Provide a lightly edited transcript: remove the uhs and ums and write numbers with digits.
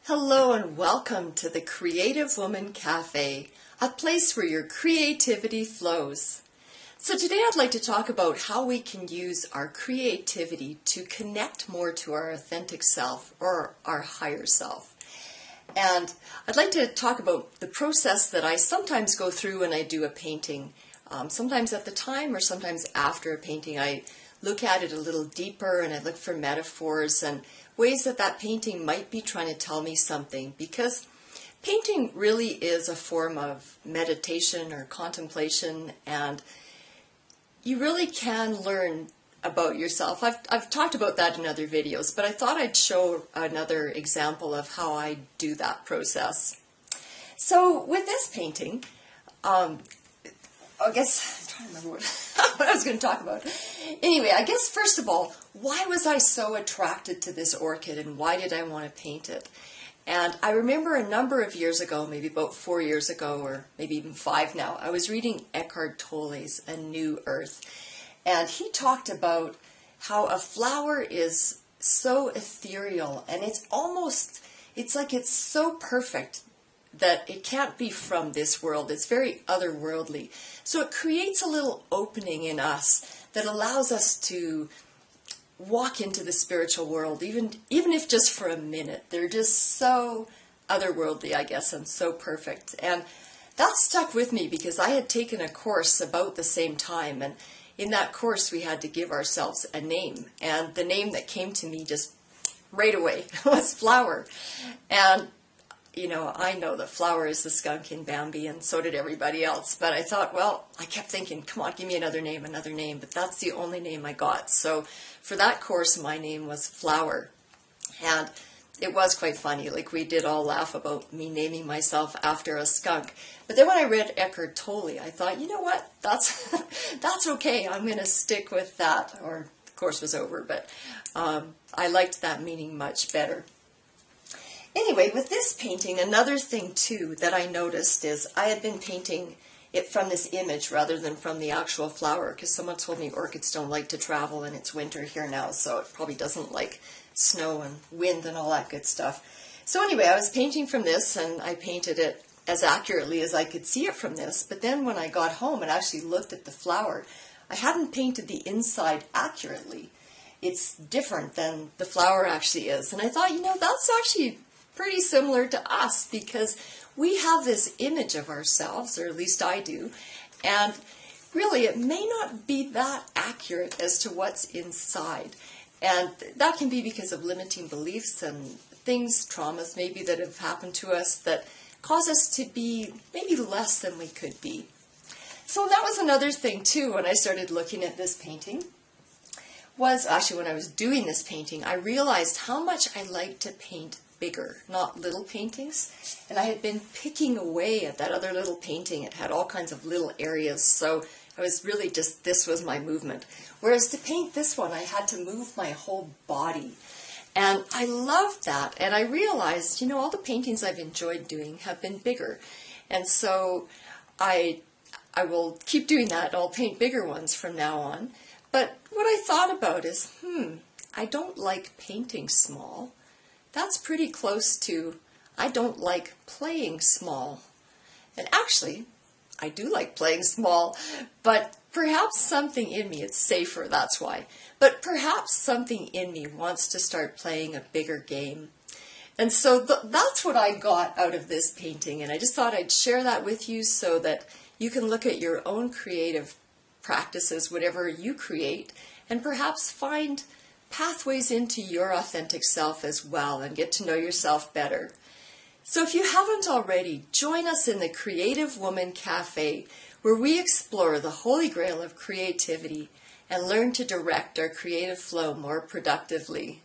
Hello and welcome to the Creative Woman Cafe, a place where your creativity flows. So today I'd like to talk about how we can use our creativity to connect more to our authentic self or our higher self. And I'd like to talk about the process that I sometimes go through when I do a painting. Sometimes at the time or sometimes after a painting, I look at it a little deeper and I look for metaphors and ways that that painting might be trying to tell me something, because painting really is a form of meditation or contemplation, and you really can learn about yourself. I've talked about that in other videos, but I thought I'd show another example of how I do that process. So with this painting, I guess, I'm trying to remember what I was going to talk about. Anyway, I guess first of all, why was I so attracted to this orchid and why did I want to paint it? And I remember a number of years ago, maybe about 4 years ago or maybe even 5 now, I was reading Eckhart Tolle's A New Earth. And he talked about how a flower is so ethereal and it's like it's so perfect that it can't be from this world. It's very otherworldly. So it creates a little opening in us that allows us to walk into the spiritual world, even if just for a minute. They're just so otherworldly, I guess, and so perfect. And that stuck with me because I had taken a course about the same time, and in that course we had to give ourselves a name, and the name that came to me just right away was Flower. And you know, I know that Flower is the skunk in Bambi, and so did everybody else. But I thought, well, I kept thinking, come on, give me another name. But that's the only name I got. So for that course, my name was Flower. And it was quite funny. Like, we did all laugh about me naming myself after a skunk. But then when I read Eckhart Tolle, I thought, you know what? That's, that's okay. I'm going to stick with that. Or the course was over, but I liked that meaning much better. Anyway, with this painting, another thing too that I noticed is I had been painting it from this image rather than from the actual flower, because someone told me orchids don't like to travel and it's winter here now, so it probably doesn't like snow and wind and all that good stuff. So anyway, I was painting from this and I painted it as accurately as I could see it from this, but then when I got home and actually looked at the flower, I hadn't painted the inside accurately. It's different than the flower actually is. And I thought, you know, that's actually pretty similar to us, because we have this image of ourselves, or at least I do, and really it may not be that accurate as to what's inside. And that can be because of limiting beliefs and things, traumas maybe, that have happened to us that cause us to be maybe less than we could be. So that was another thing too when I started looking at this painting. Was actually when I was doing this painting, I realized how much I like to paint bigger, not little paintings. And I had been picking away at that other little painting. It had all kinds of little areas, so I was really just, this was my movement. Whereas to paint this one, I had to move my whole body. And I loved that. And I realized, you know, all the paintings I've enjoyed doing have been bigger. And so I will keep doing that. I'll paint bigger ones from now on. But what I thought about is, I don't like painting small. That's pretty close to, I don't like playing small. And actually, I do like playing small, but perhaps something in me, it's safer, that's why. But perhaps something in me wants to start playing a bigger game. And so that's what I got out of this painting, and I just thought I'd share that with you so that you can look at your own creative practices, whatever you create, and perhaps find pathways into your authentic self as well and get to know yourself better. So if you haven't already, join us in the Creative Woman Cafe, where we explore the holy grail of creativity and learn to direct our creative flow more productively.